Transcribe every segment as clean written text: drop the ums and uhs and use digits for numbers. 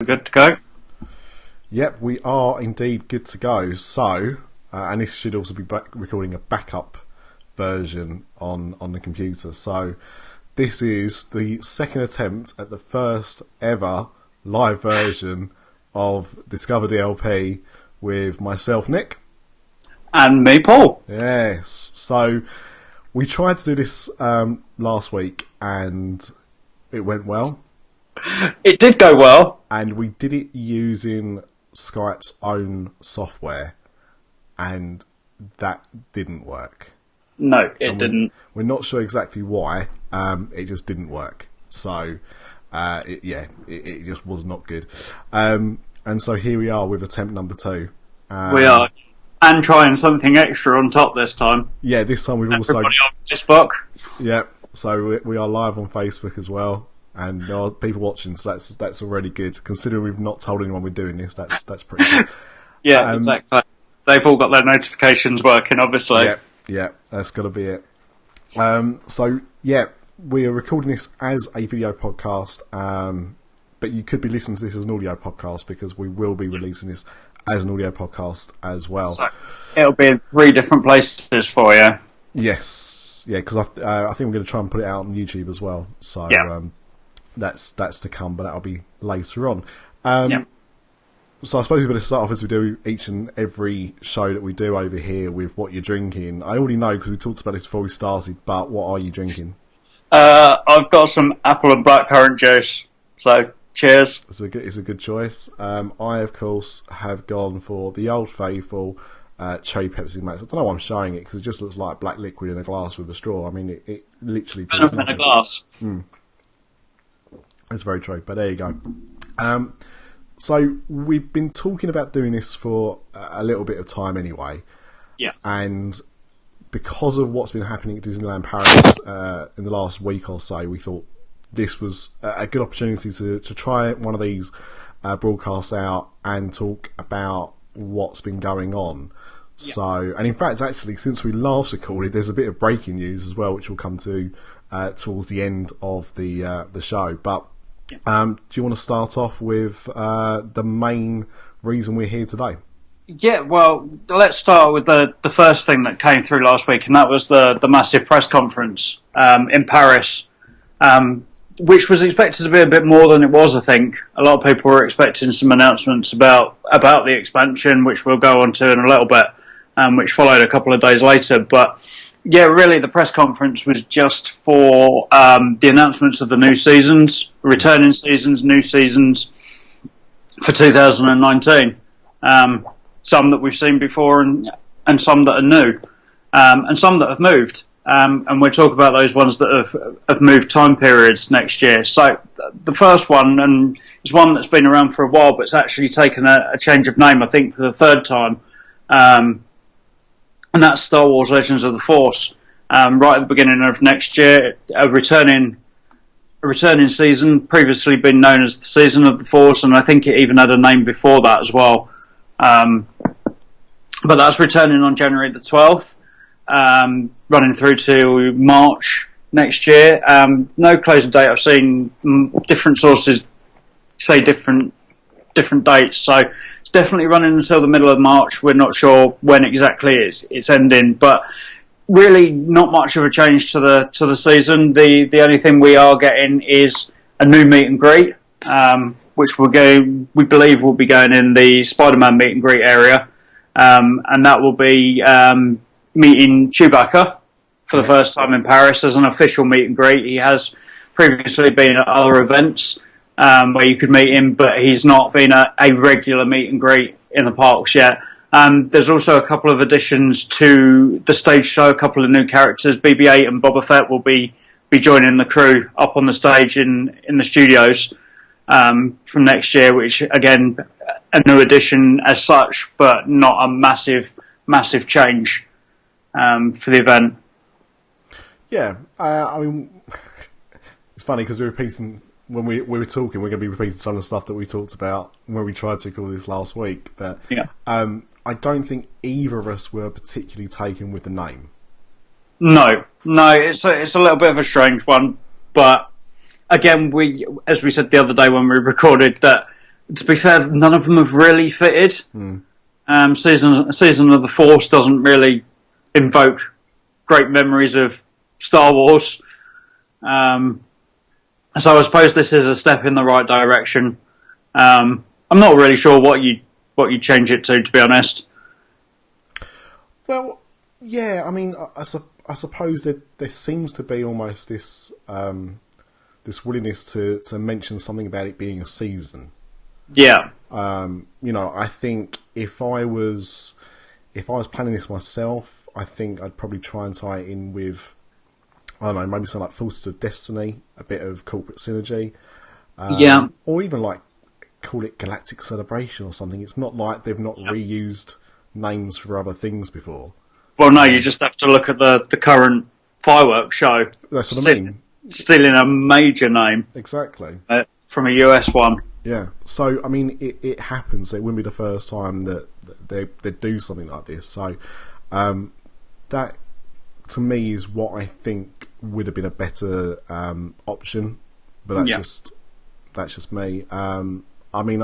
good to go. Yep, we are indeed good to go. So, and this should also be recording a backup version on the computer. So, this is the second attempt at the first ever live version of Discover DLP with myself, Nick. And me, Paul. Yes. So, we tried to do this last week and it went well. It did go well. And we did it using Skype's own software, and that didn't work. No, it didn't. We're not sure exactly why. It just didn't work. So, it just was not good. And so here we are with attempt number 2. We are. And trying something extra on top this time. Yeah, this time we've also... Everybody on Facebook. Yeah, so we are live on Facebook as well. And there are people watching, so that's already good. Considering we've not told anyone we're doing this, that's pretty good. Yeah, exactly. They've all got their notifications working, obviously. Yeah, that's got to be it. So, we are recording this as a video podcast, but you could be listening to this as an audio podcast because we will be releasing this as an audio podcast as well. So it'll be in 3 different places for you. Yes, yeah, because I think we're going to try and put it out on YouTube as well. So that's to come, but that'll be later on. So I suppose we better start off as we do each and every show that we do over here with what you're drinking. I already know because we talked about this before we started, but what are you drinking? I've got some apple and blackcurrant juice, so cheers. It's a good choice. I, of course, have gone for the old faithful cherry Pepsi Max. I don't know why I'm showing it because it just looks like black liquid in a glass with a straw. I mean, it literally... in a glass. That's very true, but there you go. So we've been talking about doing this for a little bit of time anyway. Yeah. And because of what's been happening at Disneyland Paris in the last week or so, we thought this was a good opportunity to try one of these broadcasts out and talk about what's been going on. Yeah. So, and in fact, actually, since we last recorded, there's a bit of breaking news as well, which we'll come to towards the end of the show. But do you want to start off with the main reason we're here today? Yeah, well, let's start with the first thing that came through last week, and that was the massive press conference in Paris, which was expected to be a bit more than it was, I think. A lot of people were expecting some announcements about the expansion, which we'll go on to in a little bit, which followed a couple of days later. But yeah, really, the press conference was just for the announcements of the new seasons, returning seasons, new seasons for 2019. Some that we've seen before and some that are new, and some that have moved. And we'll talk about those ones that have moved time periods next year. So the first one, and it's one that's been around for a while, but it's actually taken a change of name, I think, for the 3rd time. And that's Star Wars Legends of the Force. Right at the beginning of next year, a returning season, previously been known as the Season of the Force, and I think it even had a name before that as well. But that's returning on January the 12th, running through to March next year. No closing date. I've seen different sources say different dates, so it's definitely running until the middle of March. We're not sure when exactly it's ending, but really not much of a change to the season. The only thing we are getting is a new meet and greet, which we believe will be going in the Spider-Man meet and greet area, and that will be meeting Chewbacca for the first time in Paris as an official meet and greet. He has previously been at other events where you could meet him, but he's not been a regular meet and greet in the parks yet. There's also a couple of additions to the stage show, a couple of new characters. BB-8 and Boba Fett will be joining the crew up on the stage in the studios from next year, which, again, a new addition as such, but not a massive change for the event. Yeah, I mean, it's funny because we're repeating, when we were talking, we're going to be repeating some of the stuff that we talked about when we tried to record this last week, but I don't think either of us were particularly taken with the name. No, it's a little bit of a strange one, but again, as we said the other day when we recorded, that to be fair, none of them have really fitted. Season of the Force doesn't really invoke great memories of Star Wars. So I suppose this is a step in the right direction. I'm not really sure what you change it to be honest. Well, yeah, I mean, I suppose that there seems to be almost this this willingness to mention something about it being a season. Yeah. I think if I was planning this myself, I think I'd probably try and tie it in with, I don't know, maybe something like Forces of Destiny, a bit of corporate synergy. Or even like call it Galactic Celebration or something. It's not like they've not reused names for other things before. Well, no, you just have to look at the current fireworks show. That's what I mean. Stealing a major name. Exactly. From a US one. Yeah. So, I mean, it happens. It wouldn't be the first time that they do something like this. So, that, to me, is what I think would have been a better option. But that's just me. I mean,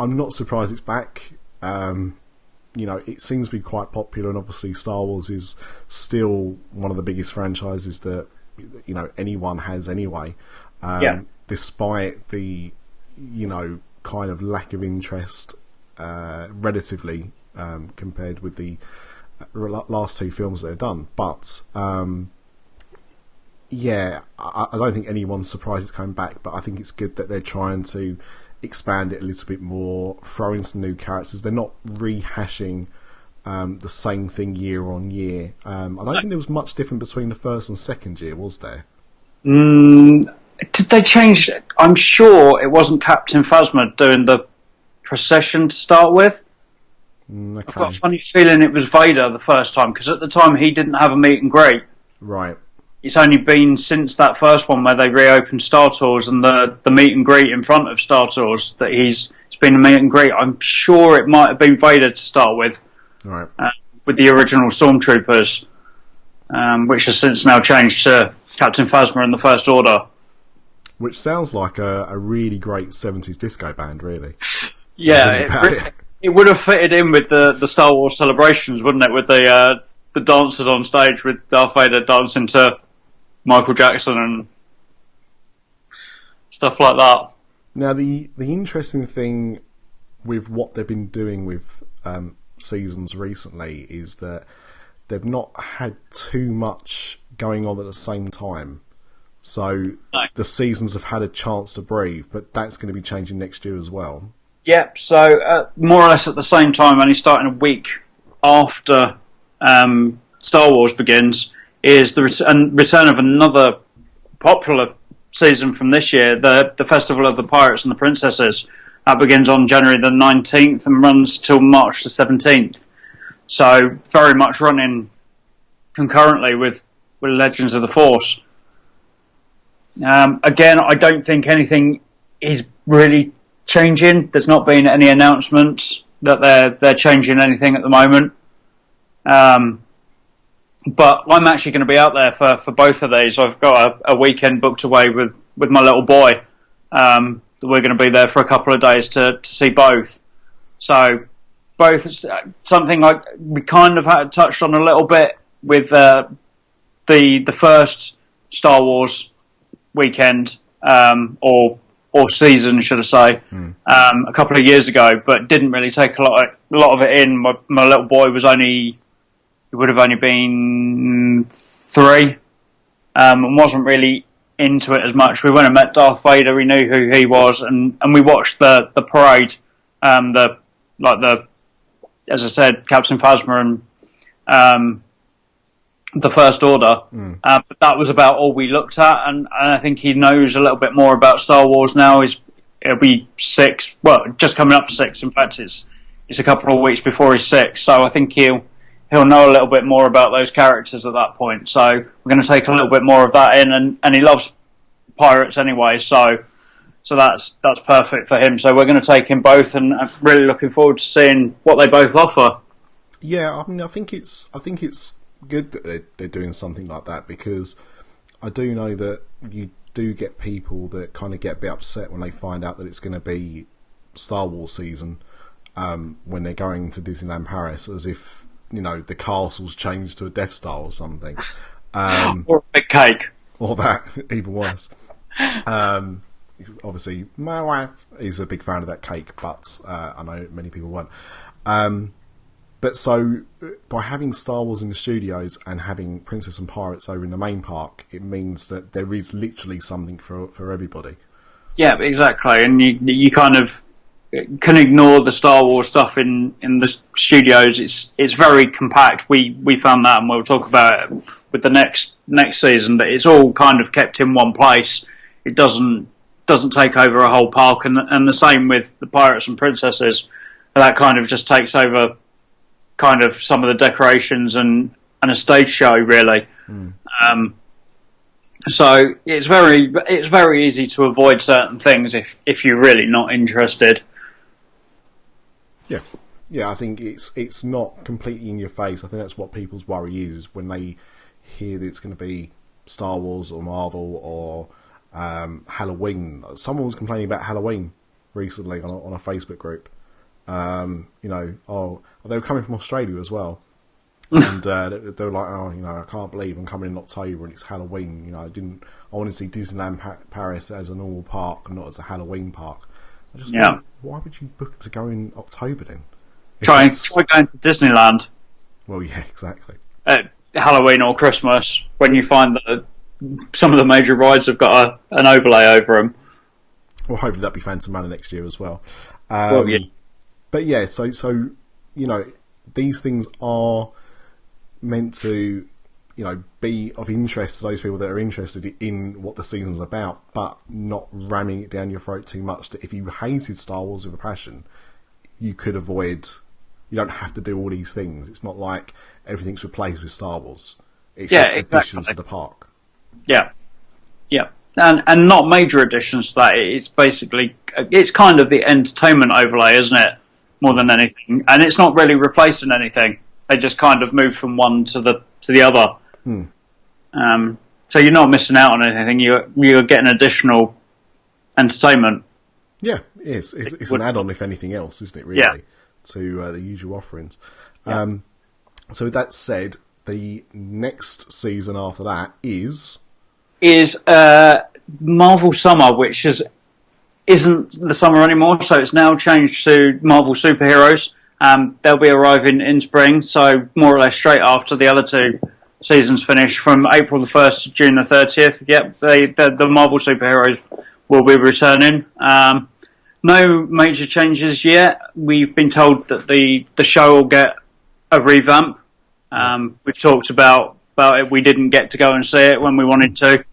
I'm not surprised it's back. It seems to be quite popular, and obviously Star Wars is still one of the biggest franchises that anyone has anyway. Despite the kind of lack of interest relatively compared with the last two films they've done, but I don't think anyone's surprised it's coming back, but I think it's good that they're trying to expand it a little bit more, throw in some new characters. They're not rehashing the same thing year on year. I don't think there was much different between the first and second year, was there? Did they change? I'm sure it wasn't Captain Phasma doing the procession to start with. Okay. I've got a funny feeling it was Vader the first time, because at the time he didn't have a meet and greet. Right. It's only been since that first one where they reopened Star Tours and the meet and greet in front of Star Tours that it's been a meet and greet. I'm sure it might have been Vader to start with, right, with the original Stormtroopers, which has since now changed to Captain Phasma and the First Order. Which sounds like a really great 70s disco band, really. Yeah, it would have fitted in with the Star Wars celebrations, wouldn't it? With the dancers on stage with Darth Vader dancing to Michael Jackson and stuff like that. Now, the interesting thing with what they've been doing with seasons recently is that they've not had too much going on at the same time. So the seasons have had a chance to breathe, but that's going to be changing next year as well. Yep, so more or less at the same time, only starting a week after Star Wars begins, is the return of another popular season from this year, the Festival of the Pirates and the Princesses. That begins on January the 19th and runs till March the 17th. So very much running concurrently with Legends of the Force. Again, I don't think anything is really changing. There's not been any announcements that they're changing anything at the moment. But I'm actually going to be out there for both of these. I've got a weekend booked away with my little boy. We're going to be there for a couple of days to see both. So both something we kind of had touched on a little bit with the first Star Wars weekend or season, should I say, a couple of years ago, but didn't really take a lot of it in. My little boy would have only been 3, and wasn't really into it as much. We went and met Darth Vader. We knew who he was, and we watched the parade, as I said, Captain Phasma and the First Order. But that was about all we looked at, and I think he knows a little bit more about Star Wars now. It'll be 6, well, just coming up to 6. In fact, it's a couple of weeks before he's 6, so I think he'll know a little bit more about those characters at that point. So we're going to take a little bit more of that in, and he loves pirates anyway, so that's perfect for him. So we're going to take him both, and I'm really looking forward to seeing what they both offer. Yeah, I mean, I think it's good that they're doing something like that, because I do know that you do get people that kind of get a bit upset when they find out that it's going to be Star Wars season when they're going to Disneyland Paris, as if the castle's changed to a Death Star or something, or a big cake, or that even worse. Obviously, my wife is a big fan of that cake, but I know many people weren't. But so, by having Star Wars in the studios and having Princess and Pirates over in the main park, it means that there is literally something for everybody. Yeah, exactly. And you kind of can ignore the Star Wars stuff in the studios. It's very compact. We found that, and we'll talk about it with the next season. But it's all kind of kept in one place. It doesn't take over a whole park, and the same with the Pirates and Princesses. That kind of just takes over kind of some of the decorations and a stage show, really. So it's very easy to avoid certain things if you're really not interested. Yeah. I think it's not completely in your face. I think that's what people's worry is when they hear that it's going to be Star Wars or Marvel or Halloween. Someone was complaining about Halloween recently on a Facebook group. They were coming from Australia as well, and they were like, I can't believe I'm coming in October and it's Halloween. I wanted to see Disneyland Paris as a normal park, not as a Halloween park. I just thought, why would you book to go in October then? Try going to Disneyland. Well, yeah, exactly. At Halloween or Christmas, when you find that some of the major rides have got an overlay over them. Well, hopefully that'll be Phantom Manor next year as well. Yeah. But yeah, so these things are meant to be of interest to those people that are interested in what the season's about, but not ramming it down your throat too much. That if you hated Star Wars with a passion, you could avoid. You don't have to do all these things. It's not like everything's replaced with Star Wars. It's just additions to the park. Yeah. And not major additions to that. It's kind of the entertainment overlay, isn't it? More than anything, and it's not really replacing anything. They just kind of move from one to the other. So you're not missing out on anything. You're getting additional entertainment. Yeah, it is. It's an add-on, if anything else, isn't it? Really, to the usual offerings. Yeah. So with that said, the next season after that is Marvel Summer, which isn't the summer anymore, so it's now changed to Marvel Superheroes. They'll be arriving in spring, so more or less straight after the other two seasons finish, from April the 1st to June the 30th. Yep, the Marvel Superheroes will be returning. No major changes yet. We've been told that the show will get a revamp. We've talked about it. We didn't get to go and see it when we wanted to.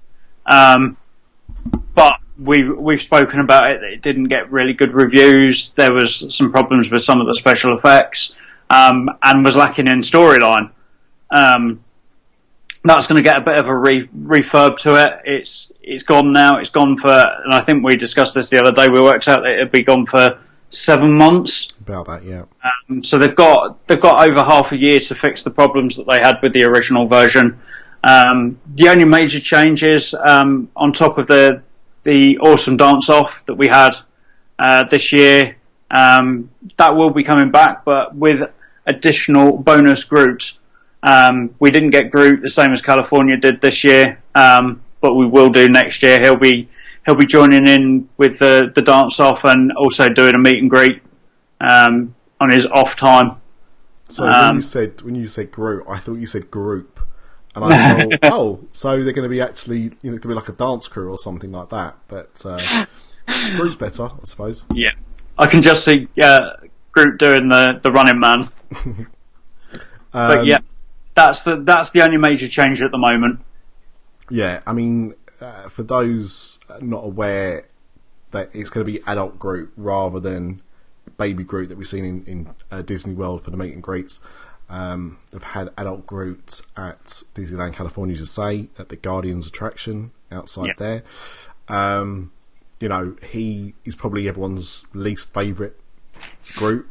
But we've spoken about it. It didn't get really good reviews. There was some problems with some of the special effects, and was lacking in storyline. That's going to get a bit of a refurb to it. It's gone now. It's gone for, and I think we discussed this the other day. We worked out that it'd be gone for 7 months. About that, yeah. So they've got over half a year to fix the problems that they had with the original version. The only major changes, on top of the awesome dance-off that we had this year, that will be coming back, but with additional bonus Groot. We didn't get Groot the same as California did this year, but we will do next year. He'll be joining in with the dance-off and also doing a meet and greet on his off time. So when you said Groot, I thought you said group. And I thought, so they're going to be actually, it could be like a dance crew or something like that. But Groot's better, I suppose. Yeah, I can just see Groot doing the running man. But yeah, that's the only major change at the moment. Yeah, I mean, for those not aware, that it's going to be adult Groot rather than baby Groot that we've seen in Disney World for the meet and greets. They've had adult Groot at Disneyland California, to say, at the Guardians attraction outside there. He is probably everyone's least favourite Groot.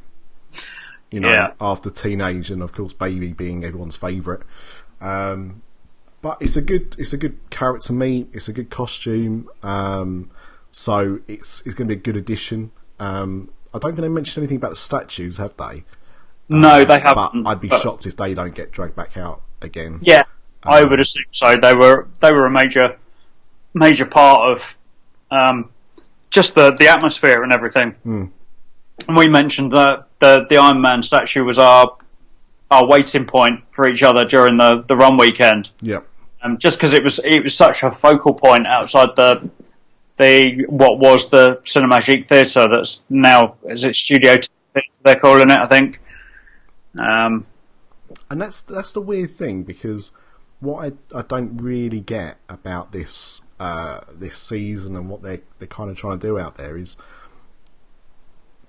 After teenage and of course baby being everyone's favourite. But it's a good character meet. It's a good costume. So it's going to be a good addition. I don't think they mentioned anything about the statues, have they? No, they haven't. But I'd be shocked if they don't get dragged back out again. Yeah, I would assume so. They were a major part of just the atmosphere and everything. And we mentioned that the Iron Man statue was our waiting point for each other during the run weekend. Yeah. Just because it was such a focal point outside the what was the Cinemagique Theatre that's now, is it Studio Theatre they're calling it, I think. And that's the weird thing, because what I don't really get about this season and what they're kind of trying to do out there is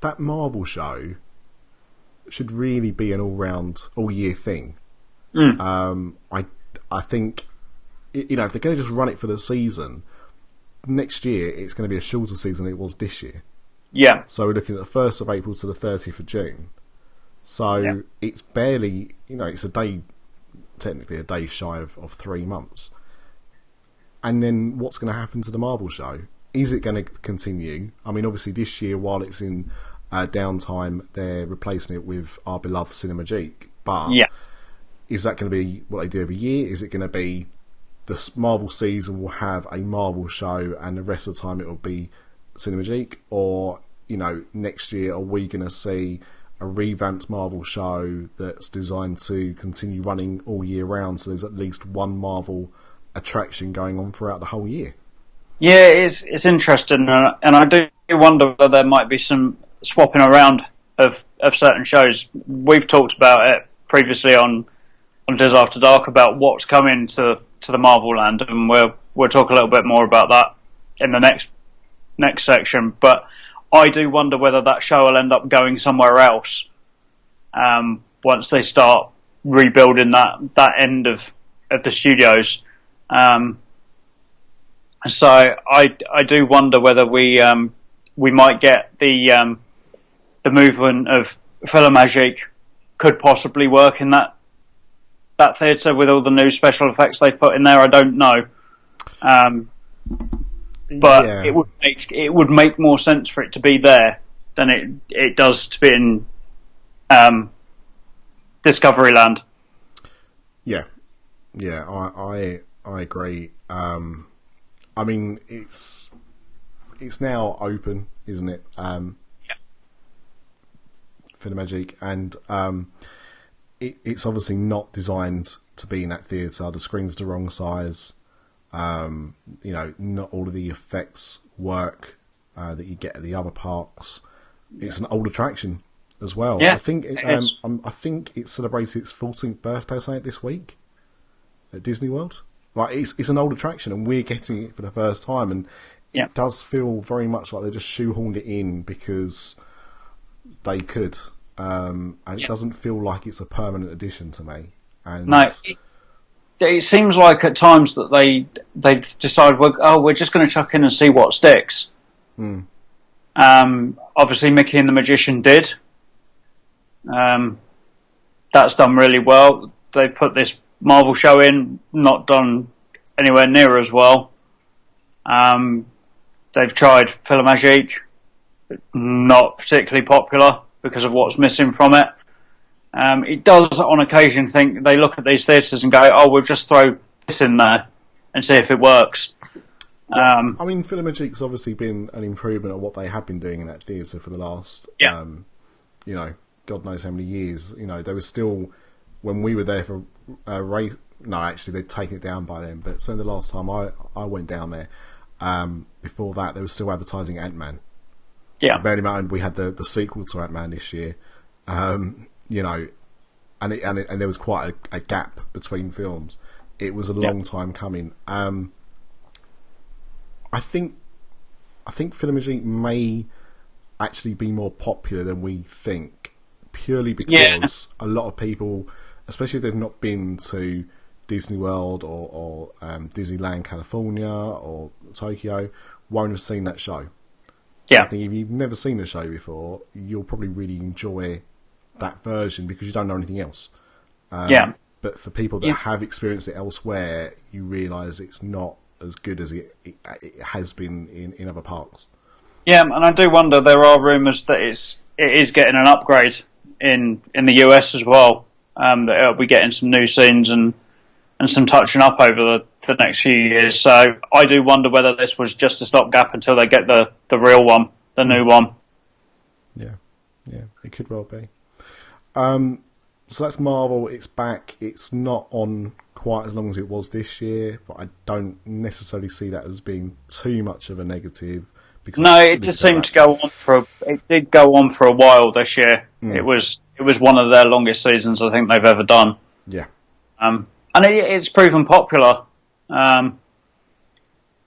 that Marvel show should really be an all year thing. I think, you know, if they're going to just run it for the season, next year it's going to be a shorter season than it was this year. Yeah. So we're looking at the 1st of April to the 30th of June. So it's barely, you know, it's technically a day shy of 3 months. And then what's going to happen to the Marvel show? Is it going to continue? I mean, obviously this year, while it's in downtime, they're replacing it with our beloved Cinemagique. But is that going to be what they do every year? Is it going to be the Marvel season will have a Marvel show and the rest of the time it will be Cinemagique? Or, you know, next year are we going to see a revamped Marvel show that's designed to continue running all year round, so there's at least one Marvel attraction going on throughout the whole year? Yeah, it's interesting, and I do wonder whether there might be some swapping around of certain shows. We've talked about it previously on Diz After Dark about what's coming to the Marvel land, and we'll talk a little bit more about that in the next section. But I do wonder whether that show will end up going somewhere else once they start rebuilding that end of the studios. So I do wonder whether we might get the movement of Filmagique could possibly work in that theatre with all the new special effects they put in there. I don't know, but it would make more sense for it to be there than it does to be in Discoveryland. Yeah, I agree. I mean, it's now open, isn't it? Filmagique, and it's obviously not designed to be in that theatre. The screen's the wrong size. You know, not all of the effects work that you get at the other parks. It's an old attraction as well. Yeah, I think I think it celebrated its 14th birthday or something this week at Disney World. Like, it's an old attraction, and we're getting it for the first time, and it does feel very much like they just shoehorned it in because they could, and it doesn't feel like it's a permanent addition to me. And no, it seems like at times that they decide, we're just going to chuck in and see what sticks. Obviously, Mickey and the Magician did. That's done really well. They put this Marvel show in, not done anywhere near as well. They've tried Filmagique, not particularly popular because of what's missing from it. It does on occasion think they look at these theatres and go, we'll just throw this in there and see if it works. I mean, Filmagique's obviously been an improvement on what they have been doing in that theatre for the last, you know, God knows how many years. You know, there was still, when we were there for race. No, actually, they'd taken it down by then. But so the last time I went down there, before that, they were still advertising Ant-Man. Yeah. Bearing in mind, we had the sequel to Ant-Man this year. You know, and there was quite a gap between films. It was a long time coming. I think Filmagique may actually be more popular than we think, purely because a lot of people, especially if they've not been to Disney World or Disneyland California or Tokyo, won't have seen that show. I think if you've never seen the show before, you'll probably really enjoy that version because you don't know anything else. But for people that have experienced it elsewhere, you realise it's not as good as it has been in other parks. Yeah, and I do wonder. There are rumours that it is getting an upgrade in the US as well. That it'll be getting some new scenes and some touching up over the next few years. So I do wonder whether this was just a stopgap until they get the real one, the new one. Yeah, it could well be. So that's Marvel. It's back. It's not on quite as long as it was this year, but I don't necessarily see that as being too much of a negative. Because No, it just seemed to go on it did go on for a while this year. It was one of their longest seasons I think they've ever done. Yeah. And it's proven popular.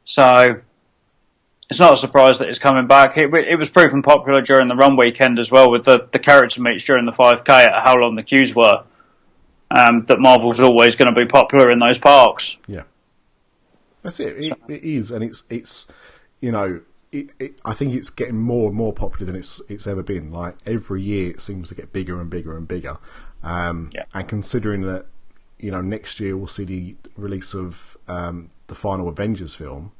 So it's not a surprise that it's coming back. It was proven popular during the run weekend as well, with the character meets during the 5K at how long the queues were. That Marvel's always going to be popular in those parks. Yeah. That's it. It is, and it's you know, I think it's getting more and more popular than it's ever been. Like every year, it seems to get bigger and bigger and bigger. And considering that, you know, next year we'll see the release of the final Avengers film.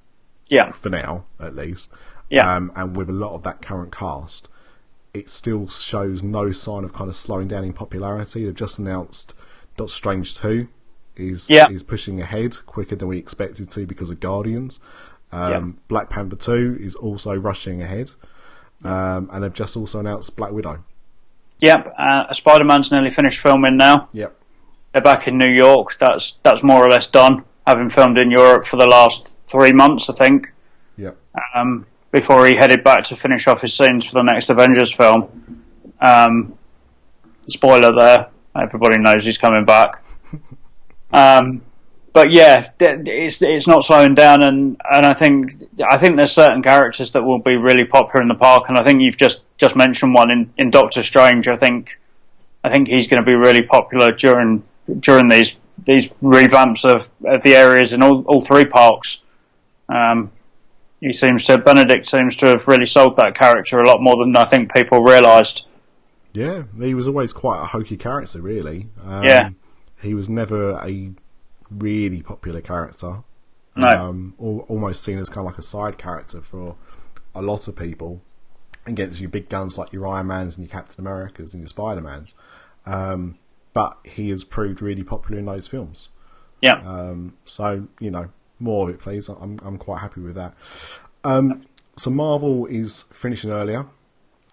Yeah. For now, at least. Yeah. And with a lot of that current cast, it still shows no sign of kind of slowing down in popularity. They've just announced Doctor Strange 2 is pushing ahead quicker than we expected to because of Guardians. Black Panther 2 is also rushing ahead. And they've just also announced Black Widow. Yep. Spider-Man's nearly finished filming now. Yep. They're back in New York. That's more or less done. Having filmed in Europe for the last 3 months, I think. Yep. Before he headed back to finish off his scenes for the next Avengers film. Spoiler there. Everybody knows he's coming back. But yeah, it's not slowing down, and I think there's certain characters that will be really popular in the park, and I think you've just mentioned one in Doctor Strange. I think he's going to be really popular during these revamps of the areas in all three parks. Benedict seems to have really sold that character a lot more than I think people realised. Yeah, he was always quite a hokey character, really. He was never a really popular character. No. Almost seen as kind of like a side character for a lot of people against your big guns like your Iron Mans and your Captain Americas and your Spider-Mans. But he has proved really popular in those films. Yeah. So, you know, more of it, please. I'm quite happy with that. So Marvel is finishing earlier.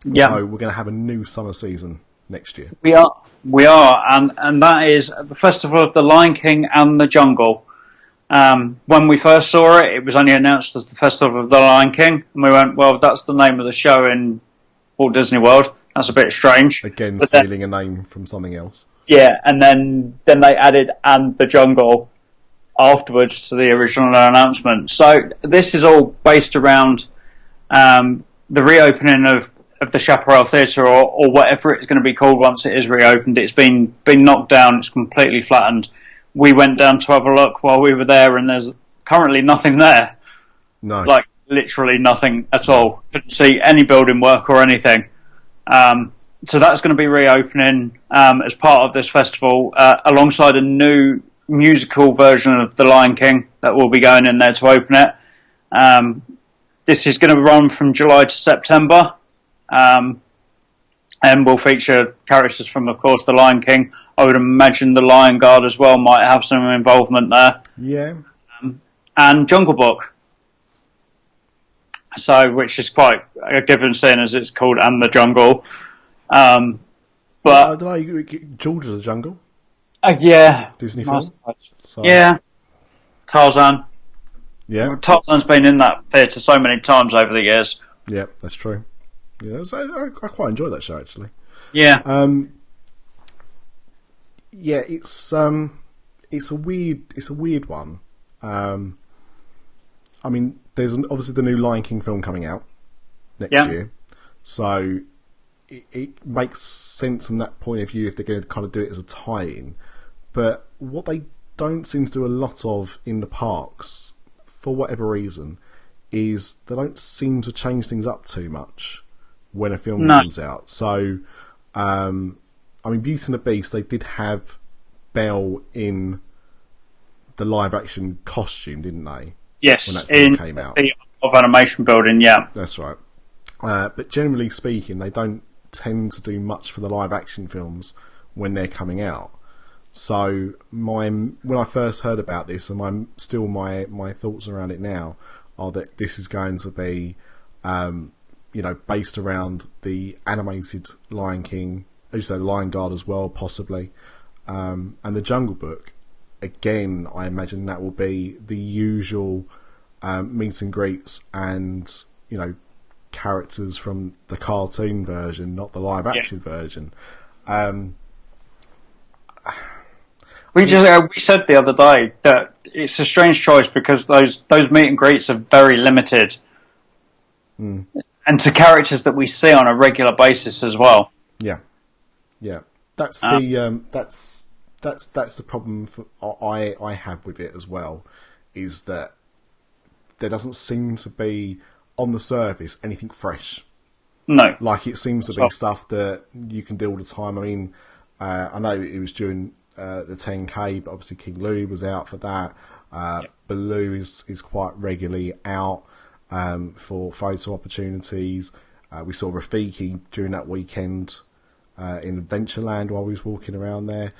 Yeah. So we're going to have a new summer season next year. We are, and that is the Festival of the Lion King and the Jungle. When we first saw it, it was only announced as the Festival of the Lion King, and we went, well, that's the name of the show in Walt Disney World. That's a bit strange. Again, stealing a name from something else. Yeah, and then they added "and the Jungle" afterwards to the original announcement. So this is all based around the reopening of the Chaparral Theatre, or whatever it's going to be called once it is reopened. It's been knocked down. It's completely flattened. We went down to have a look while we were there, and there's currently nothing there. No. Like, literally nothing at all. Couldn't see any building work or anything. So that's going to be reopening as part of this festival, alongside a new musical version of The Lion King that will be going in there to open it. This is going to run from July to September. And will feature characters from, of course, The Lion King. I would imagine the Lion Guard as well might have some involvement there. Yeah. And Jungle Book. So, which is quite a given, seeing as it's called "And the Jungle." But George of the Jungle. Yeah. Disney film. So. Yeah. Tarzan. Yeah. Tarzan's been in that theatre so many times over the years. Yeah, that's true. Yeah, I quite enjoy that show, actually. Yeah. Yeah, it's a weird one. I mean, there's obviously the new Lion King film coming out next year, so it makes sense from that point of view if they're going to kind of do it as a tie-in. But what they don't seem to do a lot of in the parks, for whatever reason, is they don't seem to change things up too much when a film comes out. So, I mean, Beauty and the Beast, they did have Belle in the live-action costume, didn't they? Yes, when that film came out. The of Animation Building, yeah. That's right. But generally speaking, they don't tend to do much for the live action films when they're coming out. So when I first heard about this, and my thoughts around it now are that this is going to be, based around the animated Lion King, as you say, Lion Guard as well, possibly, and the Jungle Book. Again, I imagine that will be the usual meet and greets and, characters from the cartoon version, not the live action version. We said the other day that it's a strange choice because those meet and greets are very limited, and to characters that we see on a regular basis as well. Yeah. That's the problem I have with it as well, is that there doesn't seem to be on the surface anything fresh. No, like it seems to be stuff that you can do all the time. I mean, I know it was during the 10K, but obviously King Louis was out for that. Baloo is quite regularly out for photo opportunities. We saw Rafiki during that weekend in Adventureland while we was walking around there.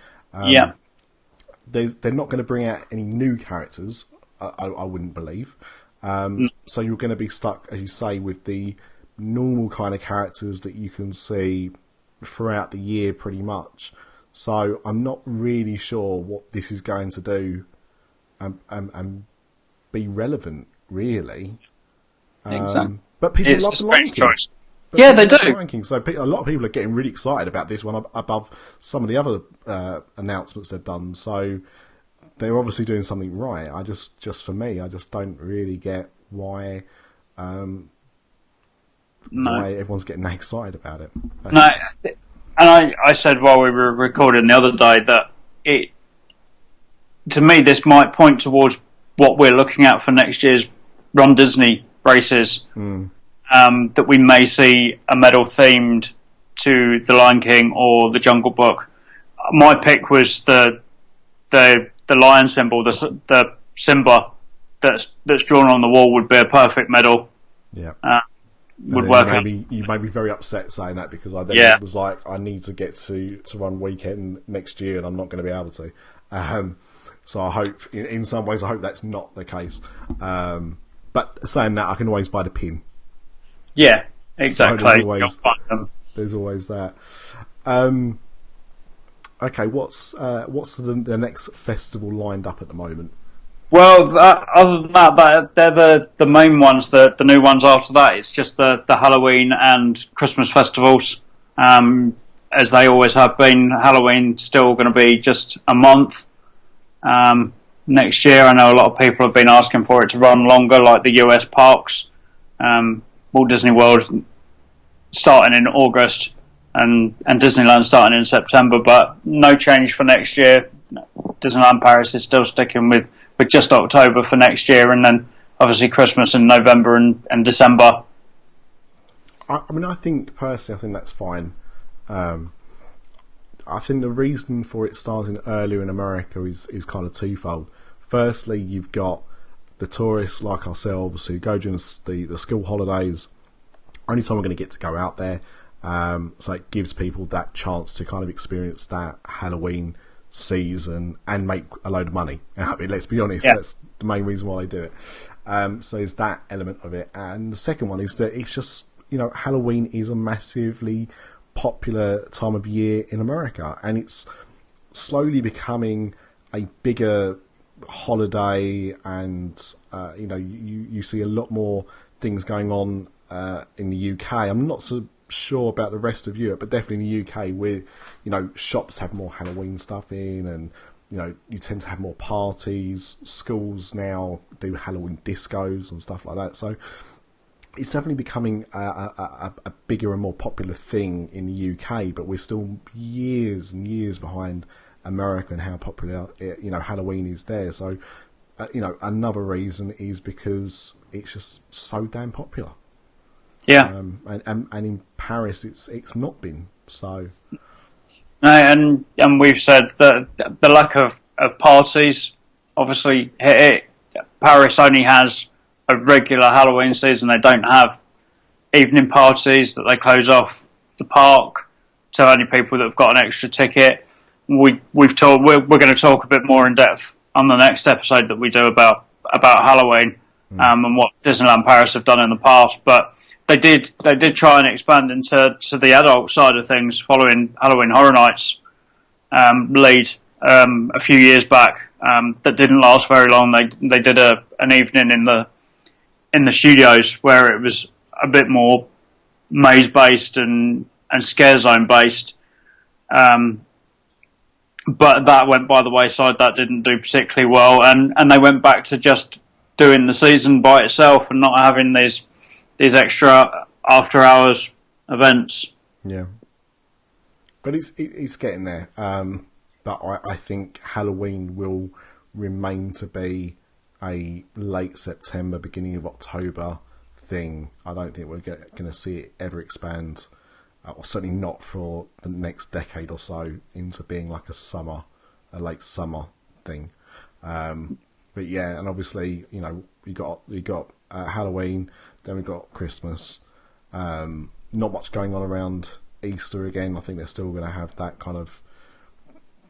They're not going to bring out any new characters, I wouldn't believe. So you're going to be stuck, as you say, with the normal kind of characters that you can see throughout the year pretty much. So I'm not really sure what this is going to do and be relevant, really. Exactly. But people it's love a the Lion strange King. choice. Yeah, they do. So a lot of people are getting really excited about this one above some of the other announcements they've done. So they're obviously doing something right. Just for me, I just don't really get why everyone's getting that excited about it. No, and I said while we were recording the other day that to me, this might point towards what we're looking at for next year's Run Disney races. That we may see a medal themed to the Lion King or the Jungle Book. My pick was the lion symbol, the Simba that's drawn on the wall would be a perfect medal. Yeah. Would work. You made me very upset saying that, because I then was like, I need to get to Run Weekend next year, and I'm not going to be able to. So I hope, in some ways, I hope that's not the case. But saying that, I can always buy the pin. Yeah, exactly. So there's always that. Okay, what's the next festival lined up at the moment? Well, other than that, they're the main ones. The new ones after that, it's just the Halloween and Christmas festivals, as they always have been. Halloween still going to be just a month. Next year, I know a lot of people have been asking for it to run longer, like the US parks. Walt Disney World starting in August and Disneyland starting in September, but no change for next year. Disneyland Paris is still sticking with just October for next year, and then obviously Christmas in November and December. I mean, I think that's fine. I think the reason for it starting earlier in America is kind of twofold. Firstly, you've got the tourists like ourselves who go during the school holidays. Only time we're going to get to go out there. So it gives people that chance to kind of experience that Halloween season and make a load of money. I mean, let's be honest, that's the main reason why they do it. So there's that element of it. And the second one is that it's just, Halloween is a massively popular time of year in America, and it's slowly becoming a bigger holiday, and you see a lot more things going on in the UK. I'm not so sure about the rest of Europe, but definitely in the UK, where shops have more Halloween stuff in, and you tend to have more parties. Schools now do Halloween discos and stuff like that. So it's definitely becoming a bigger and more popular thing in the UK, but we're still years and years behind America and how popular Halloween is there. So another reason is because it's just so damn popular. Yeah. And in Paris it's not been so. No, and we've said that the lack of parties, obviously Paris only has a regular Halloween season. They don't have evening parties that they close off the park to only people that have got an extra ticket. We're going to talk a bit more in depth on the next episode that we do about Halloween and what Disneyland Paris have done in the past. But they did try and expand into the adult side of things following Halloween Horror Nights lead a few years back. That didn't last very long. They did an evening in the studios where it was a bit more maze based and scare zone based. But that went by the wayside. That didn't do particularly well, and they went back to just doing the season by itself and not having these extra after hours events. Yeah, but it's getting there. But I think Halloween will remain to be a late September, beginning of October thing. I don't think we're going to see it ever expand. Or certainly not for the next decade or so, into being like a late summer thing. But yeah, and obviously, we got Halloween, then we got Christmas. Not much going on around Easter again. I think they're still going to have that kind of.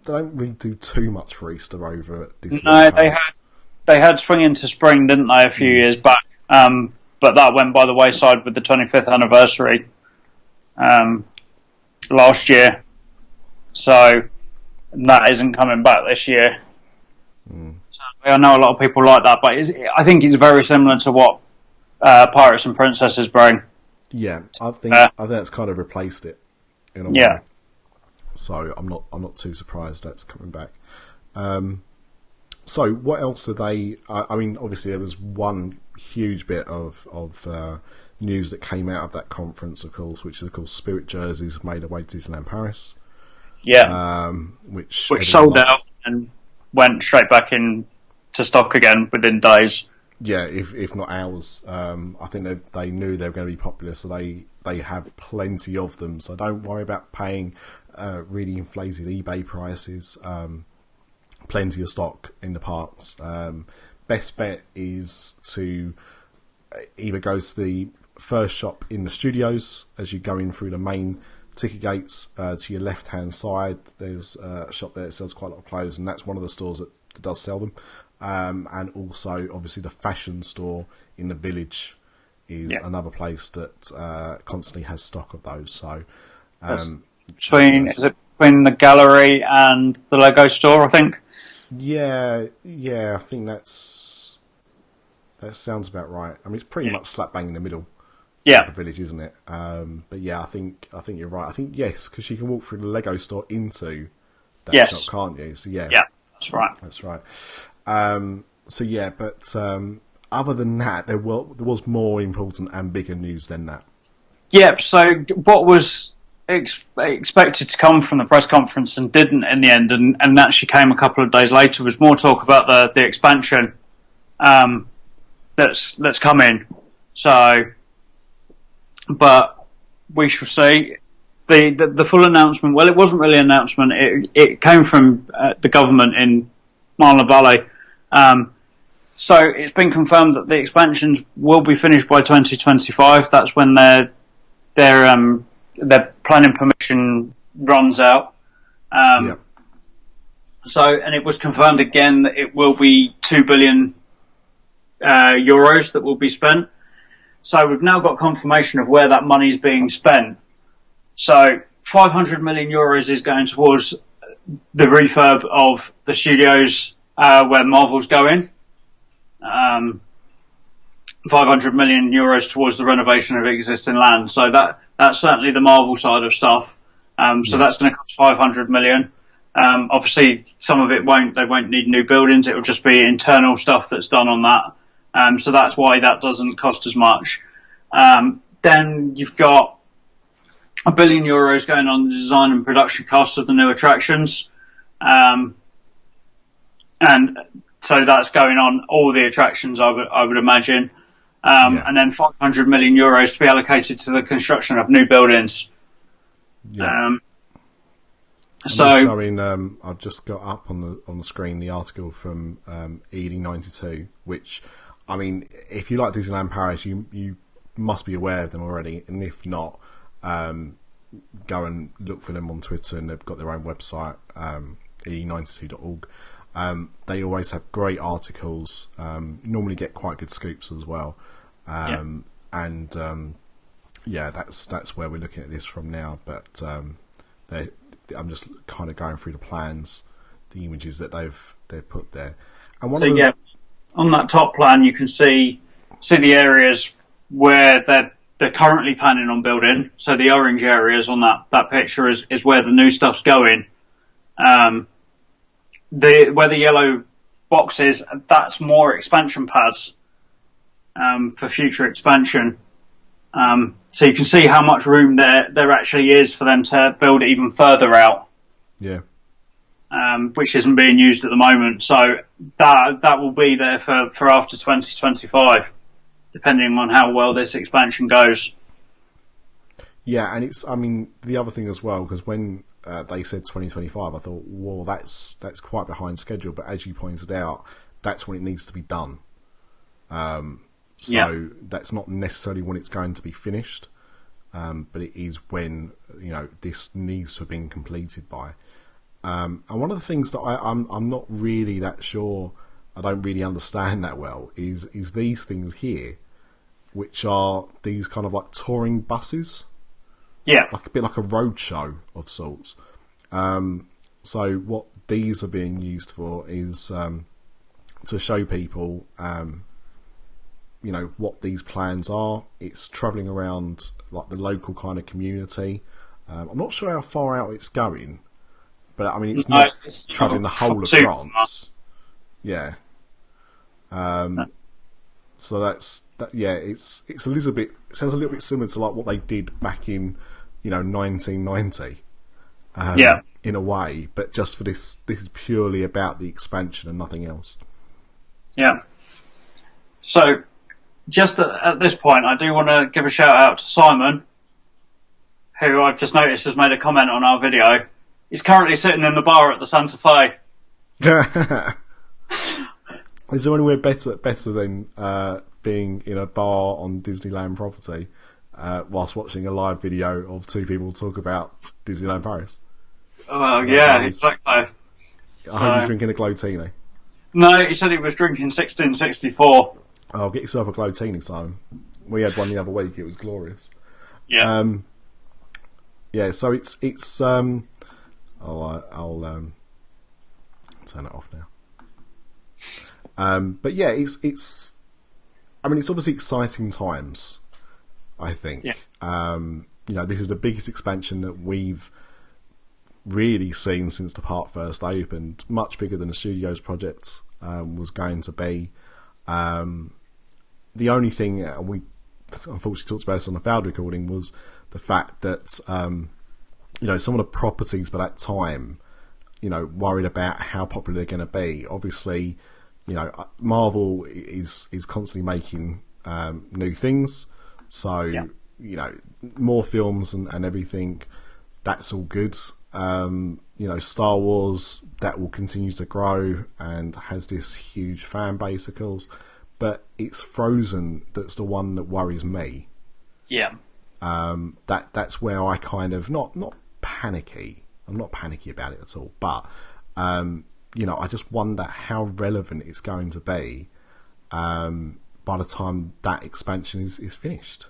They don't really do too much for Easter over at Disney. No, they had Swing into Spring, didn't they, a few years back? But that went by the wayside with the 25th anniversary. Last year, so that isn't coming back this year. So I know a lot of people like that, but I think it's very similar to what Pirates and Princesses bring. Yeah, I think it's kind of replaced it in a way. So I'm not too surprised that's coming back. So what else are they? I mean, obviously there was one huge bit of news that came out of that conference, of course, which is, of course, Spirit jerseys have made their way to Disneyland Paris. Yeah. Which sold out and went straight back into stock again within days. Yeah, if not hours. I think they knew they were going to be popular, so they have plenty of them. So don't worry about paying really inflated eBay prices. Plenty of stock in the parks. Best bet is to either go to the first shop in the studios as you go in through the main ticket gates. To your left hand side there's a shop there that sells quite a lot of clothes, and that's one of the stores that does sell them. And also obviously the fashion store in the village is another place that constantly has stock of those. So between the gallery and the Lego store, I think. Yeah, I think that sounds about right. I mean, it's pretty much slap bang in the middle. Yeah, of the village, isn't it? But yeah, I think you're right. I think yes, because you can walk through the Lego store into that shop, can't you? So yeah, that's right. That's right. So yeah, but other than that, there was more important and bigger news than that. Yep. So what was expected to come from the press conference and didn't in the end, and actually came a couple of days later, was more talk about the expansion that's coming. So, but we shall see. The full announcement. Well, it wasn't really an announcement. It came from the government in Marla Valley. So it's been confirmed that the expansions will be finished by 2025. That's when their planning permission runs out. So, and it was confirmed again that it will be 2 billion euros that will be spent. So we've now got confirmation of where that money is being spent. So 500 million euros is going towards the refurb of the studios where Marvel's going. 500 million euros towards the renovation of existing land. So that's certainly the Marvel side of stuff. So that's going to cost 500 million. Obviously, some of it they won't need new buildings. It will just be internal stuff that's done on that. So that's why that doesn't cost as much. Then you've got €1 billion going on the design and production costs of the new attractions. And so that's going on all the attractions, I would imagine. And then 500 million euros to be allocated to the construction of new buildings. I've just got up on the screen the article from ED92, which, I mean, if you like Disneyland Paris, you must be aware of them already, and if not, go and look for them on Twitter, and they've got their own website, e92.org. They always have great articles, normally get quite good scoops as well. And that's where we're looking at this from now. But I'm just kind of going through the plans, the images that they've put there. And on that top plan, you can see the areas where they're currently planning on building. So the orange areas on that picture is where the new stuff's going. Where the yellow box is, that's more expansion pads for future expansion. So you can see how much room there actually is for them to build it even further out. Yeah. Which isn't being used at the moment. So that will be there for after 2025, depending on how well this expansion goes. Yeah, and the other thing as well, because when they said 2025, I thought, well, that's quite behind schedule. But as you pointed out, that's when it needs to be done. That's not necessarily when it's going to be finished, but it is when this needs to have been completed by. And one of the things that I'm not really that sure, I don't really understand that well, is these things here, which are these kind of like touring buses. Yeah. Like a bit like a road show of sorts. So what these are being used for is to show people, what these plans are. It's travelling around like the local kind of community. I'm not sure how far out it's going, but it's not travelling the whole of France. Yeah. So that's that. Yeah, it's a little bit. It sounds a little bit similar to like what they did back in 1990. In a way, but just for this is purely about the expansion and nothing else. Yeah. So, just at this point, I do want to give a shout out to Simon, who I've just noticed has made a comment on our video. He's currently sitting in the bar at the Santa Fe. Is there anywhere better than being in a bar on Disneyland property whilst watching a live video of two people talk about Disneyland Paris? Well, yeah, exactly. I hope you're drinking a Glowtini. No, he said he was drinking 1664. Oh, get yourself a Glowtini, Simon. We had one the other week. It was glorious. Yeah. So it's I'll turn it off now. But yeah, it's obviously exciting times, I think. Yeah. This is the biggest expansion that we've really seen since the park first opened, much bigger than the studios project was going to be. The only thing we unfortunately talked about this on the failed recording was the fact that some of the properties by that time worried about how popular they're going to be. Obviously Marvel is constantly making new things, so more films and everything, that's all good. Star Wars, that will continue to grow and has this huge fan base, of course, but it's Frozen that's the one that worries me. Yeah. That's where I kind of not panicky. I'm not panicky about it at all, but I just wonder how relevant it's going to be by the time that expansion is finished.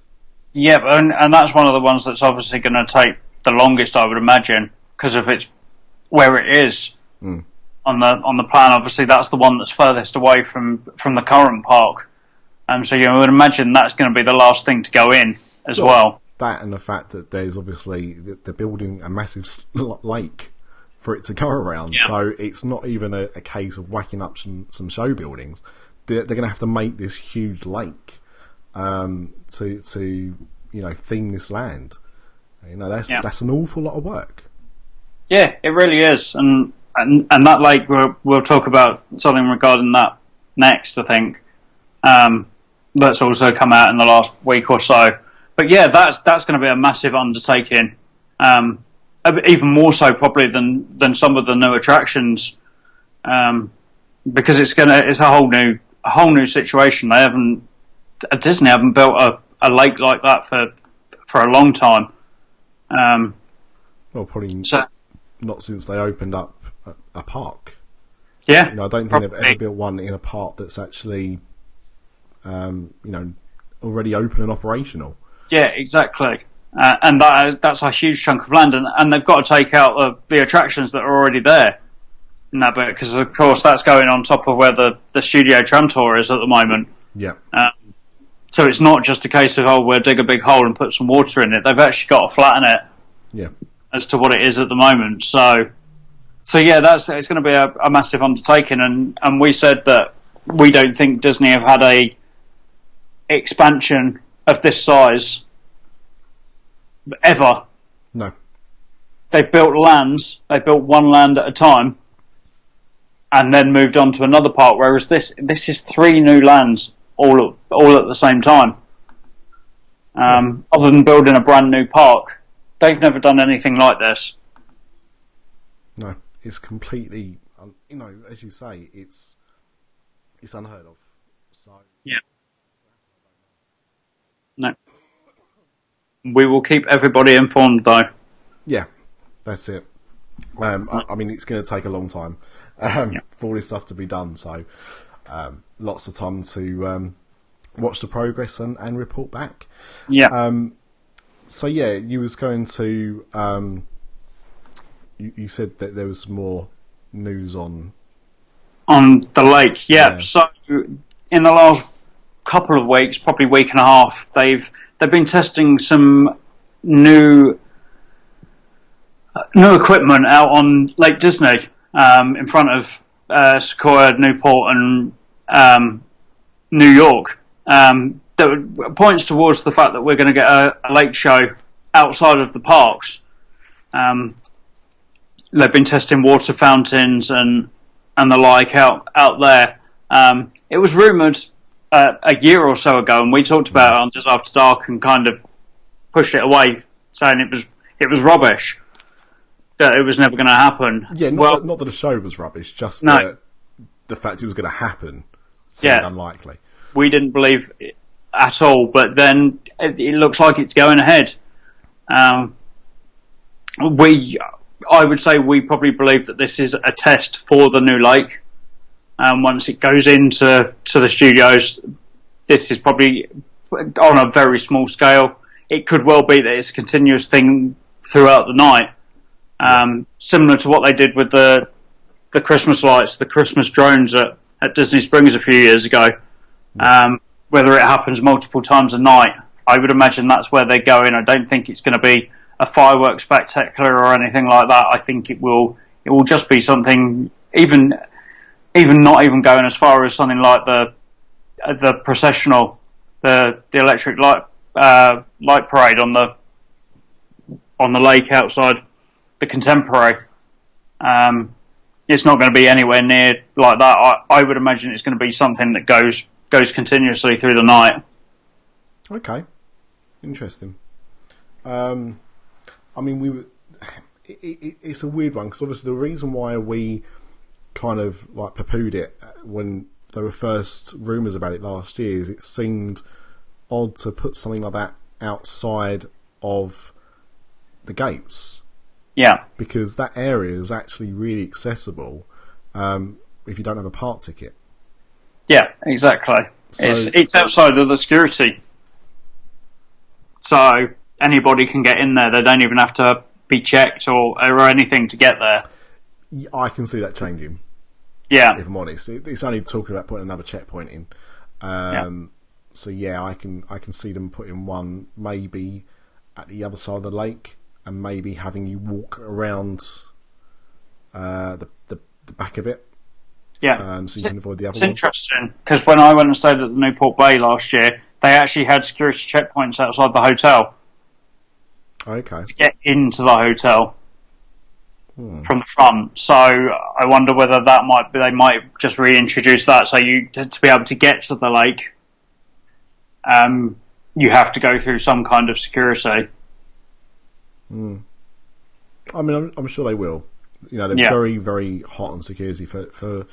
Yeah, and that's one of the ones that's obviously going to take the longest, I would imagine, because of its where it is on the plan. Obviously, that's the one that's furthest away from the current park, so you would imagine that's going to be the last thing to go in as well. That and the fact that there's obviously they're building a massive lake for it to go around, so it's not even a case of whacking up some show buildings. They're going to have to make this huge lake to theme this land. That's an awful lot of work. Yeah, it really is, and that lake we'll talk about something regarding that next. I think that's also come out in the last week or so. But yeah, that's going to be a massive undertaking, even more so probably than some of the new attractions, because it's a whole new situation. Disney haven't built a a lake like that for a long time. Well, probably not since they opened up a park. Yeah, I don't think they've ever built one in a park that's actually, already open and operational. Yeah, exactly. And that's a huge chunk of land, and they've got to take out the attractions that are already there in that bit, because of course that's going on top of where the studio tram tour is at the moment. Yeah. So it's not just a case of, we'll dig a big hole and put some water in it. They've actually got to flatten it. Yeah. As to what it is at the moment. So yeah, it's going to be a massive undertaking, and we said that we don't think Disney have had a expansion of this size ever. No. They've built lands. They built one land at a time, and then moved on to another part. Whereas this is 3 new lands all at the same time. Other than building a brand new park, they've never done anything like this. No, it's completely, as you say, it's unheard of. So yeah. No. We will keep everybody informed, though. Yeah, that's it. I mean, it's going to take a long time for all this stuff to be done. So lots of time to watch the progress and report back. Yeah. So yeah, you was going to. You said that there was some more news on the lake. Yeah. So in the last couple of weeks, probably week and a half, they've been testing some new equipment out on Lake Disney, in front of Sequoia, Newport, and New York. That points towards the fact that we're going to get a lake show outside of the parks. They've been testing water fountains and the like out there. It was rumoured a year or so ago, and we talked about it on Just After Dark and kind of pushed it away, saying it was rubbish, that it was never going to happen. Yeah, not that the show was rubbish, just the fact it was going to happen seemed unlikely. We didn't believe it at all, but then it looks like it's going ahead. I would say we probably believe that this is a test for the new lake. Once it goes into the studios, this is probably on a very small scale. It could well be that it's a continuous thing throughout the night, similar to what they did with the Christmas lights, the Christmas drones at Disney Springs a few years ago. Whether it happens multiple times a night, I would imagine that's where they're going. I don't think it's going to be a fireworks spectacular or anything like that. I think it will just be something, even not even going as far as something like the processional, the electric light parade on the lake outside the Contemporary. It's not going to be anywhere near like that. I would imagine it's going to be something that goes continuously through the night. Okay, interesting. I mean, it's a weird one, because obviously the reason why we kind of like poo-pooed it when there were first rumours about it last year is it seemed odd to put something like that outside of the gates. Yeah. Because that area is actually really accessible if you don't have a park ticket. Yeah, exactly. So, it's outside of the security. So anybody can get in there. They don't even have to be checked or anything to get there. I can see that changing. Yeah. If I'm honest. It's only talking about putting another checkpoint in. So yeah, I can see them putting one maybe at the other side of the lake, and maybe having you walk around the back of it. Yeah. So you can avoid the other It's one. interesting, because when I went and stayed at the Newport Bay last year, they actually had security checkpoints outside the hotel. Okay. To get into the hotel from the front. So I wonder whether they might just reintroduce that, so you to be able to get to the lake, you have to go through some kind of security. I mean, I'm sure they will. They're very, very hot on security for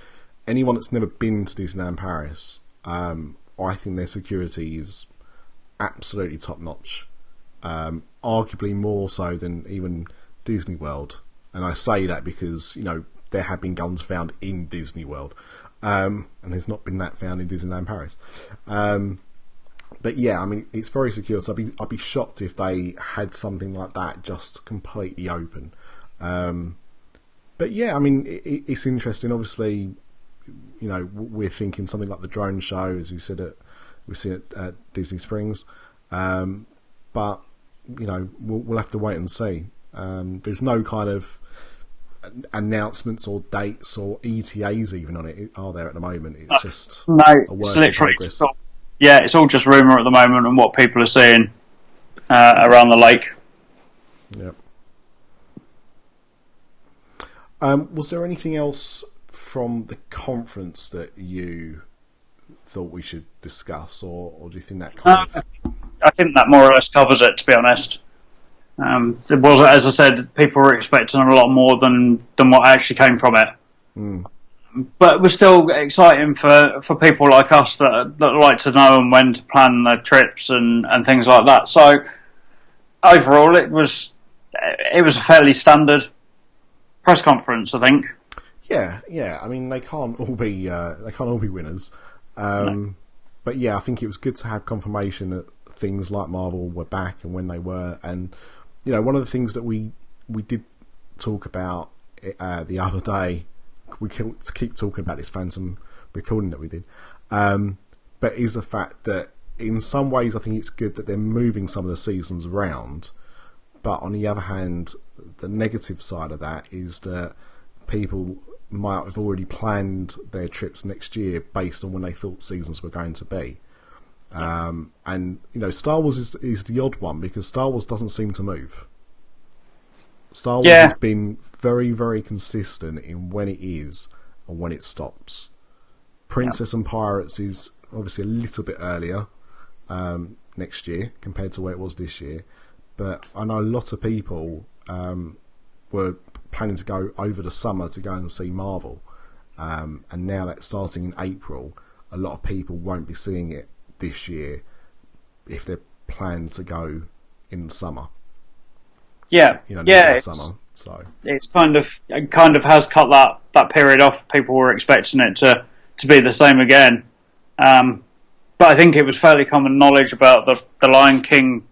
anyone that's never been to Disneyland Paris. I think their security is absolutely top notch. Arguably more so than even Disney World. And I say that because, there have been guns found in Disney World. And there's not been that found in Disneyland Paris. But yeah, I mean, it's very secure. So I'd be shocked if they had something like that just completely open. But yeah, I mean, it's interesting. Obviously, we're thinking something like the drone show, as we've seen at Disney Springs. But we'll have to wait and see. There's no kind of announcements or dates or ETAs even on it, are there at the moment? It's just no, a work it's in literally progress. it's all just rumour at the moment and what people are seeing around the lake. Yep. Was there anything else from the conference that you thought we should discuss, or do you think that kind of... I think that more or less covers it, to be honest. There was, as I said, people were expecting a lot more than what actually came from it. But it was still exciting for people like us that like to know and when to plan their trips and things like that. So overall, it was a fairly standard press conference, I think. Yeah. I mean, they can't all be winners. No. But yeah, I think it was good to have confirmation that things like Marvel were back and when they were. And one of the things that we did talk about the other day, we keep talking about this Phantom recording that we did, but is the fact that in some ways I think it's good that they're moving some of the seasons around. But on the other hand, the negative side of that is that people might have already planned their trips next year based on when they thought seasons were going to be. And Star Wars is the odd one because Star Wars doesn't seem to move. Star Wars has been very, very consistent in when it is and when it stops. Princess and Pirates is obviously a little bit earlier next year compared to where it was this year. But I know a lot of people were planning to go over the summer to go and see Marvel. And now that's starting in April, a lot of people won't be seeing it this year if they're planned to go in the summer. Summer. So it's kind of has cut that period off. People were expecting it to be the same again. But I think it was fairly common knowledge about the Lion King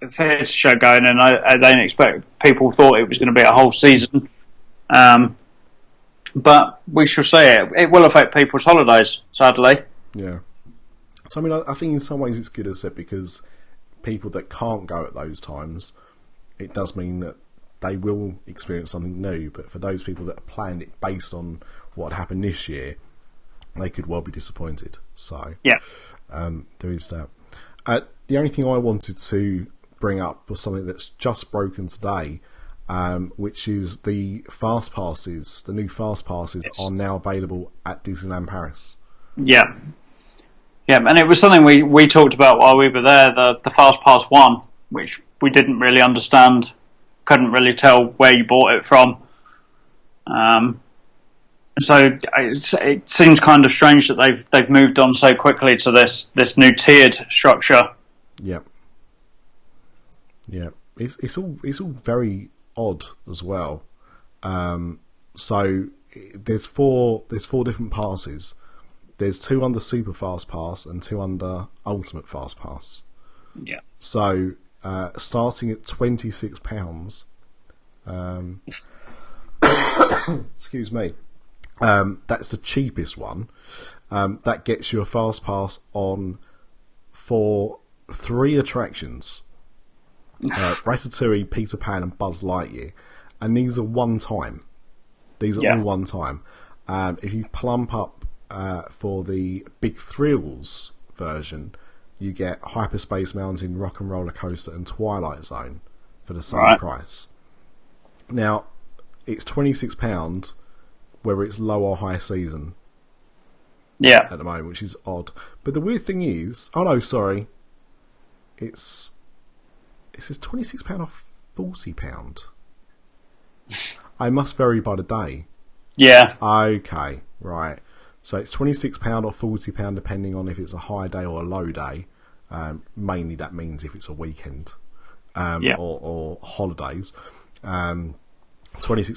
theatre show going, and I don't expect people thought it was going to be a whole season. But we shall see. It will affect people's holidays, sadly. Yeah. So I mean, I think in some ways it's good, as I said, because people that can't go at those times, it does mean that they will experience something new. But for those people that have planned it based on what happened this year, they could well be disappointed. So there is that. The only thing I wanted to bring up was something that's just broken today, which is the fast passes. The new fast passes are now available at Disneyland Paris. Yeah, and it was something we talked about while we were there. The Fast Pass 1, which we didn't really understand, couldn't really tell where you bought it from. So it seems kind of strange that they've moved on so quickly to this new tiered structure. Yeah. It's all very odd as well. So there's four different passes. There's 2 under Super Fast Pass and 2 under Ultimate Fast Pass. Yeah. So starting at £26, excuse me, that's the cheapest one. That gets you a Fast Pass for 3 attractions. Ratatouille, Peter Pan and Buzz Lightyear. And these are one time. These are all one time. If you plump up for the Big Thrills version, you get Hyperspace Mountain, Rock and Roller Coaster and Twilight Zone for the same price. Now, it's £26 whether it's low or high season. Yeah. At the moment, which is odd. But the weird thing is... It says £26 or £40. I must vary by the day. Yeah. Okay, right. So it's £26 or £40 depending on if it's a high day or a low day. Mainly that means if it's a weekend or holidays. £26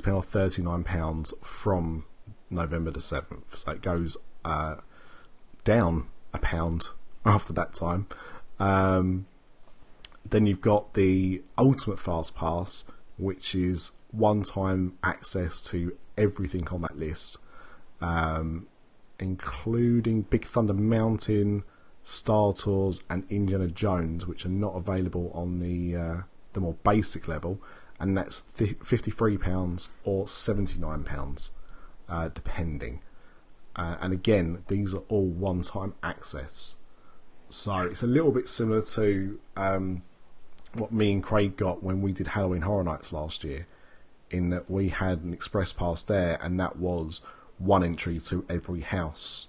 or £39 from November the 7th. So it goes down £1 after that time. Then you've got the Ultimate Fast Pass, which is one-time access to everything on that list, including Big Thunder Mountain, Star Tours, and Indiana Jones, which are not available on the more basic level, and that's £53 or £79, depending. And again, these are all one-time access, so it's a little bit similar to what me and Craig got when we did Halloween Horror Nights last year, in that we had an express pass there, and that was one entry to every house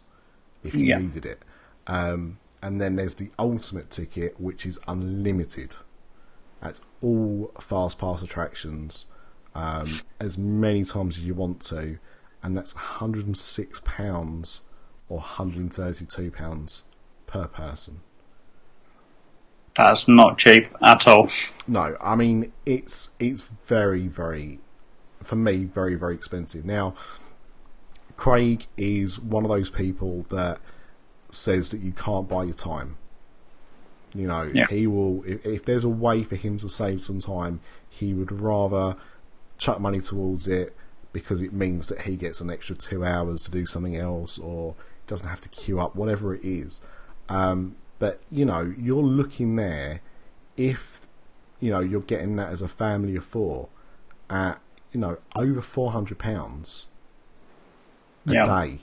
if you needed it. And then there's the ultimate ticket, which is unlimited. That's all fast pass attractions, as many times as you want to, and that's £106 or £132 per person. That's not cheap at all. No, I mean it's very, very, for me, very, very expensive. Now, Craig is one of those people that says that you can't buy your time. You know, he will, if there's a way for him to save some time, he would rather chuck money towards it, because it means that he gets an extra 2 hours to do something else, or doesn't have to queue up, whatever it is. But, you know, you're looking there, if, you know, you're getting that as a family of four, at, you know, over £400 a day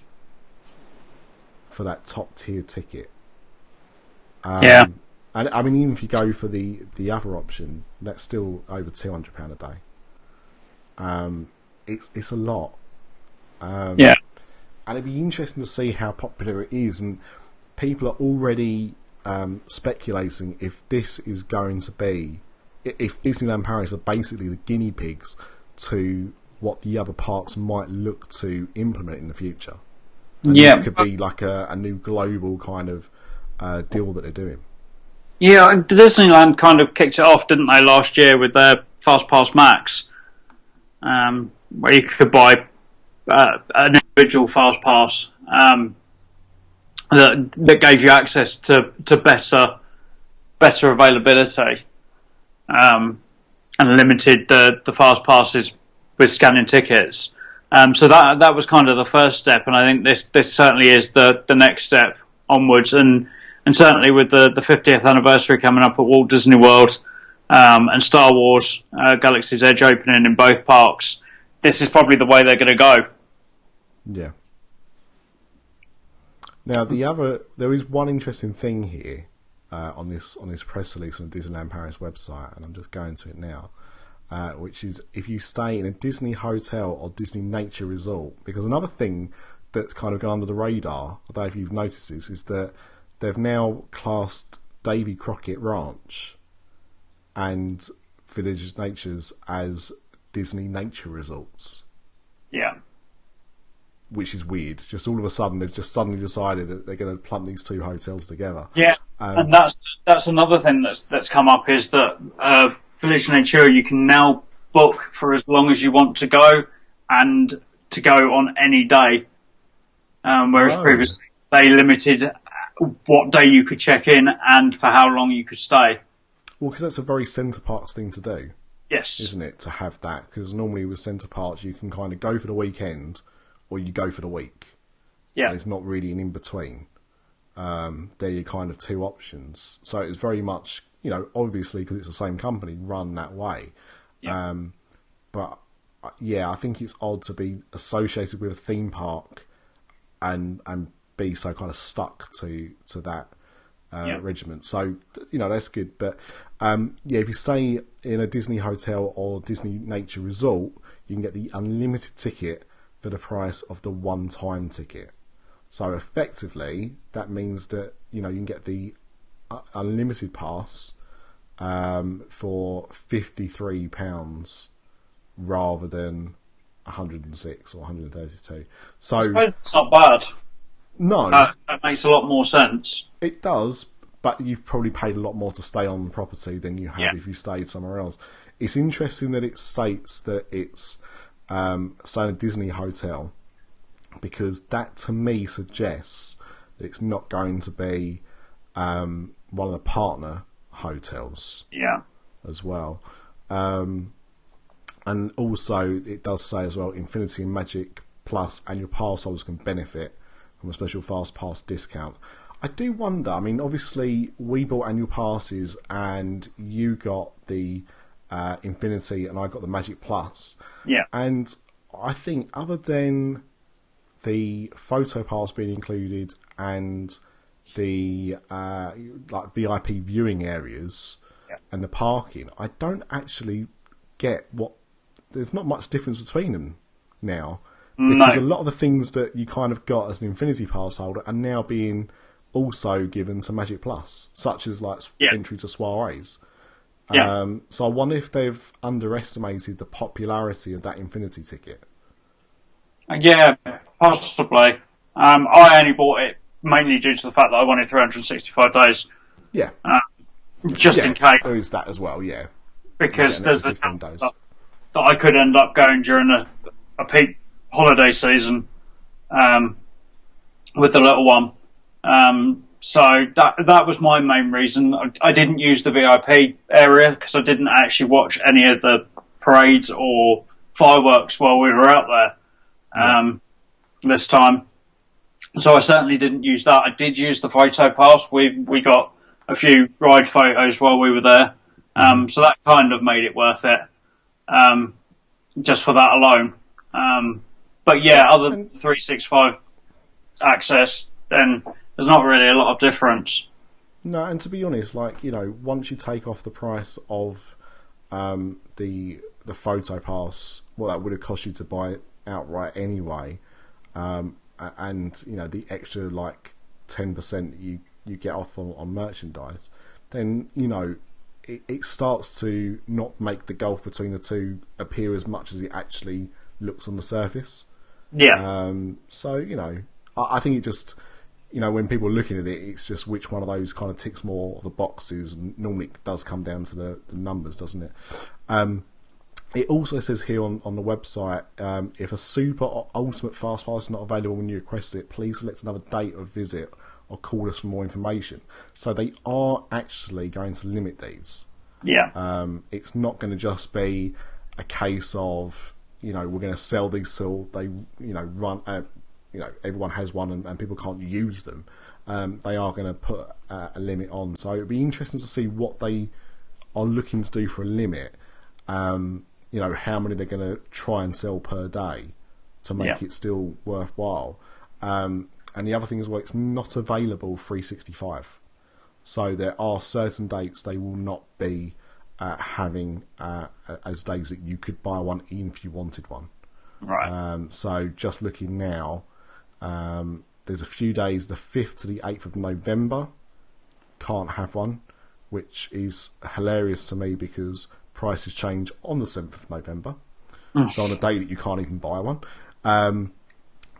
for that top tier ticket. And I mean, even if you go for the other option, that's still over £200 a day. It's a lot. And it'd be interesting to see how popular it is, and people are already speculating if this is going to be, if Disneyland Paris are basically the guinea pigs to what the other parks might look to implement in the future. And this could be like a new global kind of deal that they're doing. Yeah, Disneyland kind of kicked it off, didn't they, last year with their Fast Pass Max, where you could buy an individual Fast Pass that gave you access to better availability, and limited the Fast Passes with scanning tickets. So that was kind of the first step, and I think this certainly is the next step onwards, and certainly with the 50th anniversary coming up at Walt Disney World, and Star Wars Galaxy's Edge opening in both parks, this is probably the way they're going to go. Yeah. Now there is one interesting thing here on this press release on the Disneyland Paris website, and I'm just going to it now, which is if you stay in a Disney hotel or Disney Nature Resort, because another thing that's kind of gone under the radar, I don't know if you've noticed this, is that they've now classed Davy Crockett Ranch and Village Natures as Disney Nature Resorts. Yeah. Which is weird. Just all of a sudden, they've just suddenly decided that they're going to plump these two hotels together. Yeah, and that's another thing that's come up, is that Village Nature, you can now book for as long as you want to go, and to go on any day. Whereas previously they limited what day you could check in and for how long you could stay. Well, because that's a very Centre Parks thing to do. Yes. Isn't it, to have that? Because normally with Centre Parks you can kind of go for the weekend or you go for the week. Yeah. There's not really an in-between. They're your kind of two options. So it's very much, you know, obviously because it's the same company, run that way. Yeah. But yeah, I think it's odd to be associated with a theme park and be so kind of stuck to that regiment. So, you know, that's good. But yeah, if you stay in a Disney hotel or Disney Nature Resort, you can get the unlimited ticket for the price of the one-time ticket. So effectively, that means that, you know, you can get the unlimited pass for £53 rather than 106 or 132. So I suppose it's not bad. No, that makes a lot more sense. it does, but you've probably paid a lot more to stay on the property than you have if you stayed somewhere else. It's interesting that it states that it's say a Disney hotel, because that to me suggests that it's not going to be one of the partner hotels as well. And also it does say as well, Infinity and Magic Plus annual pass holders can benefit from a special fast pass discount. I do wonder, I mean, obviously we bought annual passes and you got the Infinity and I got the Magic Plus. Yeah. And I think other than the photo pass being included and the like VIP viewing areas and the parking, I don't actually get what... There's not much difference between them now. Because a lot of the things that you kind of got as an Infinity Pass holder are now being also given to Magic Plus, such as like entry to soirees. So I wonder if they've underestimated the popularity of that Infinity ticket. Yeah, possibly. I only bought it mainly due to the fact that I wanted 365 days. Yeah. Just in case. There is that as well, Because there's a chance that I could end up going during a peak holiday season with the little one. So that was my main reason. I didn't use the VIP area because I didn't actually watch any of the parades or fireworks while we were out there this time. So I certainly didn't use that. I did use the photo pass. We got a few ride photos while we were there. So that kind of made it worth it, just for that alone. But other than 365 access, then there's not really a lot of difference. No, and to be honest, like, you know, once you take off the price of the photo pass, well, that would have cost you to buy it outright anyway, and you know the extra like 10% you get off on merchandise, then you know it starts to not make the gulf between the two appear as much as it actually looks on the surface. So you know, I think it just, you know, when people are looking at it, it's just which one of those kind of ticks more of the boxes, and normally it does come down to the numbers, doesn't it? It also says here on the website, if a super or ultimate fast pass is not available when you request it, please select another date of visit or call us for more information. So they are actually going to limit these. It's not going to just be a case of, you know, we're going to sell these till they, you know, run, you know, everyone has one and people can't use them. They are going to put a limit on. So it'd be interesting to see what they are looking to do for a limit. You know, how many they're going to try and sell per day to make it still worthwhile. And the other thing is, well, it's not available 365. So there are certain dates they will not be having as days that you could buy one even if you wanted one. So just looking now, there's a few days, the 5th to the 8th of November, can't have one, which is hilarious to me because prices change on the 7th of November. So on a day that you can't even buy one.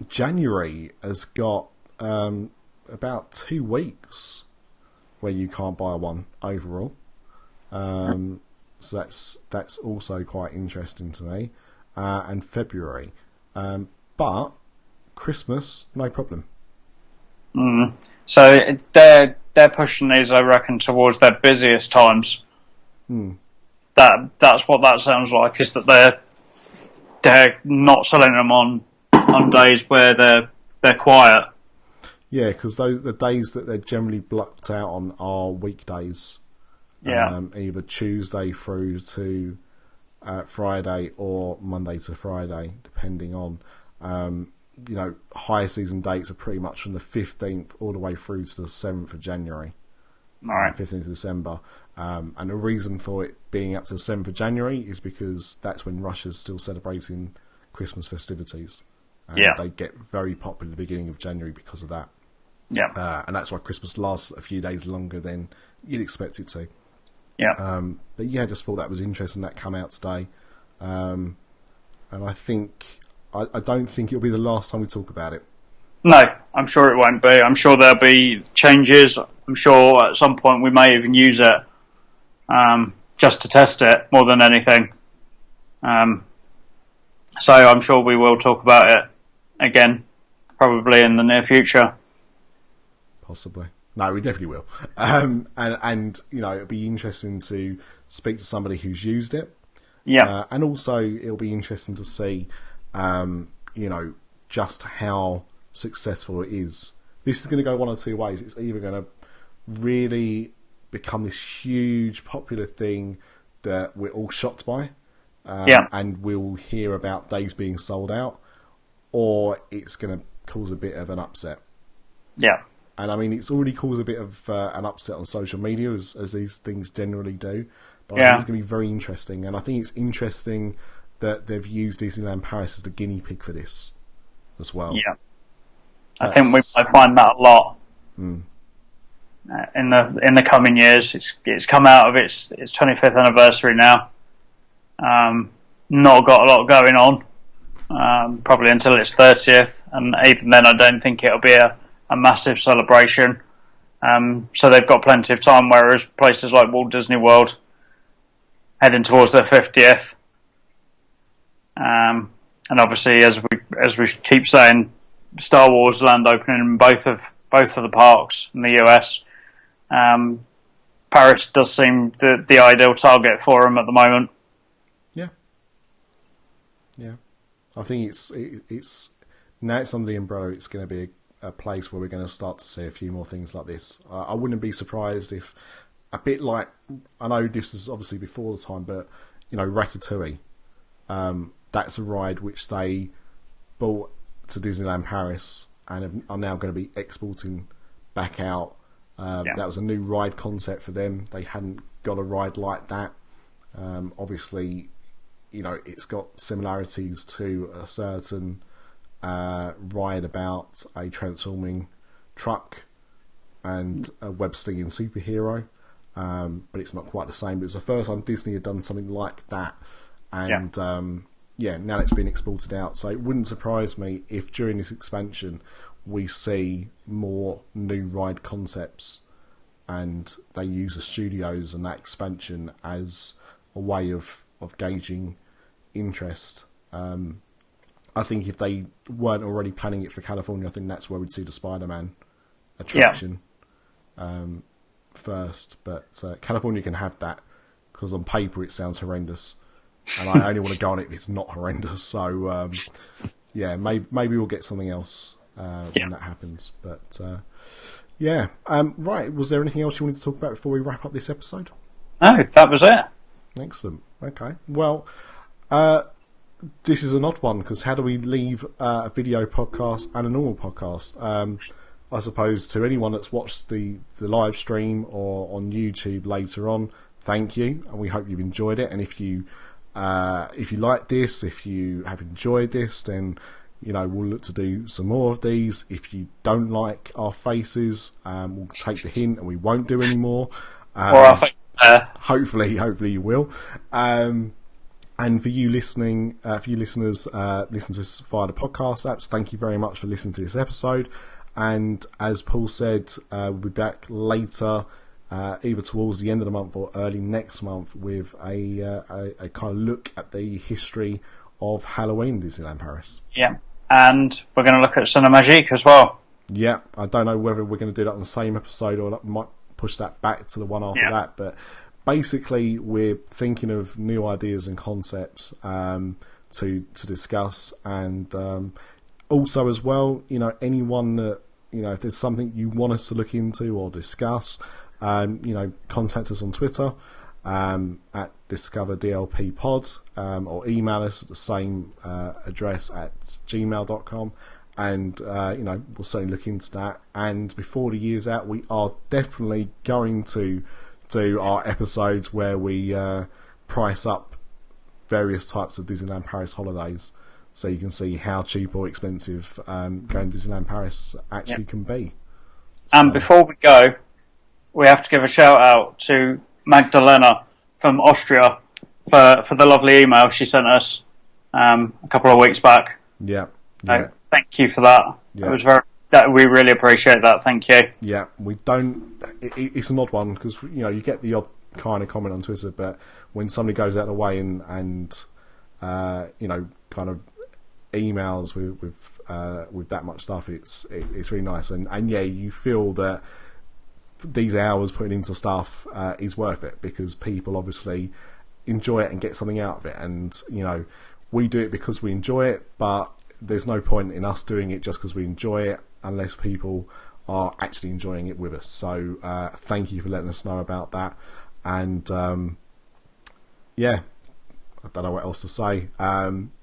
January has got about 2 weeks where you can't buy one overall. So that's also quite interesting to me. And February. But Christmas, no problem. So they're pushing these, I reckon, towards their busiest times. That's what that sounds like, is that they're not selling them on days where they're quiet. Yeah, because the days that they're generally blocked out on are weekdays. Either Tuesday through to Friday or Monday to Friday, depending on, you know, high season dates are pretty much from the 15th all the way through to the 7th of January. 15th of December. And the reason for it being up to the 7th of January is because that's when Russia's still celebrating Christmas festivities. They get very popular at the beginning of January because of that. And that's why Christmas lasts a few days longer than you'd expect it to. But yeah, I just thought that was interesting that come out today. And I think I don't think it'll be the last time we talk about it. No, I'm sure it won't be. I'm sure there'll be changes. I'm sure at some point we may even use it just to test it more than anything. So I'm sure we will talk about it again, probably in the near future. Possibly. No, we definitely will. And it'll be interesting to speak to somebody who's used it. Yeah. And also, it'll be interesting to see, just how successful it is. This is going to go one or two ways. It's either going to really become this huge popular thing that we're all shocked by, and we'll hear about days being sold out, or it's going to cause a bit of an upset. Yeah. And I mean, it's already caused a bit of an upset on social media, as these things generally do. But I think it's going to be very interesting. And I think it's interesting that they've used Disneyland Paris as the guinea pig for this as well. Yeah. I think we might find that a lot in the coming years. It's come out of its 25th anniversary now. Not got a lot going on, probably until its 30th. And even then, I don't think it'll be a massive celebration. So they've got plenty of time, whereas places like Walt Disney World heading towards their 50th. And obviously, as we keep saying, Star Wars Land opening in both of the parks in the US. Paris does seem the ideal target for them at the moment. Yeah. I think it's now it's under the umbrella. It's going to be a place where we're going to start to see a few more things like this. I wouldn't be surprised if, a bit like, I know this is obviously before the time, but Ratatouille. That's a ride which they brought to Disneyland Paris and are now going to be exporting back out. That was a new ride concept for them. They hadn't got a ride like that. Obviously, it's got similarities to a certain ride about a transforming truck and a web-slinging superhero. But it's not quite the same. But it's the first time Disney had done something like that. And now it's been exported out. So it wouldn't surprise me if during this expansion we see more new ride concepts and they use the studios and that expansion as a way of gauging interest. I think if they weren't already planning it for California, I think that's where we'd see the Spider-Man attraction first. But California can have that because on paper it sounds horrendous. And I only want to go on it if it's not horrendous. So, maybe we'll get something else when that happens. But, right. Was there anything else you wanted to talk about before we wrap up this episode? No, that was it. Excellent. Okay. Well, this is an odd one because how do we leave a video podcast and a normal podcast? I suppose to anyone that's watched the live stream or on YouTube later on, thank you. And we hope you've enjoyed it. And if you like this, if you have enjoyed this, then we'll look to do some more of these. If you don't like our faces, we'll take the hint and we won't do any more. Or our face. Hopefully you will. And for you listeners, listen to us via the podcast apps. Thank you very much for listening to this episode. And as Paul said, we'll be back later. Either towards the end of the month or early next month with a kind of look at the history of Halloween in Disneyland Paris. Yeah, and we're going to look at Cinemagique as well. Yeah, I don't know whether we're going to do that on the same episode or might push that back to the one after that. But basically, we're thinking of new ideas and concepts to discuss, and also as well, anyone that if there's something you want us to look into or discuss. Contact us on Twitter at DiscoverDLPPod or email us at the same address at gmail.com and we'll certainly look into that. And before the year's out, we are definitely going to do our episodes where we price up various types of Disneyland Paris holidays so you can see how cheap or expensive going to Disneyland Paris actually can be. And before we go, we have to give a shout out to Magdalena from Austria for the lovely email she sent us a couple of weeks back. Yeah. Thank you for that. Yeah. It was very that we really appreciate that. Thank you. Yeah, we don't. It's an odd one because you get the odd kind of comment on Twitter, but when somebody goes out of the way and kind of emails with that much stuff, it's really nice. And yeah, you feel that these hours putting into stuff is worth it because people obviously enjoy it and get something out of it. And we do it because we enjoy it, but there's no point in us doing it just because we enjoy it unless people are actually enjoying it with us. So thank you for letting us know about that. And yeah, I don't know what else to say.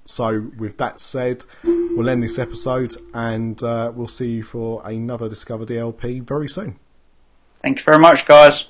So with that said, we'll end this episode, and we'll see you for another Discover DLP very soon. Thank you very much, guys.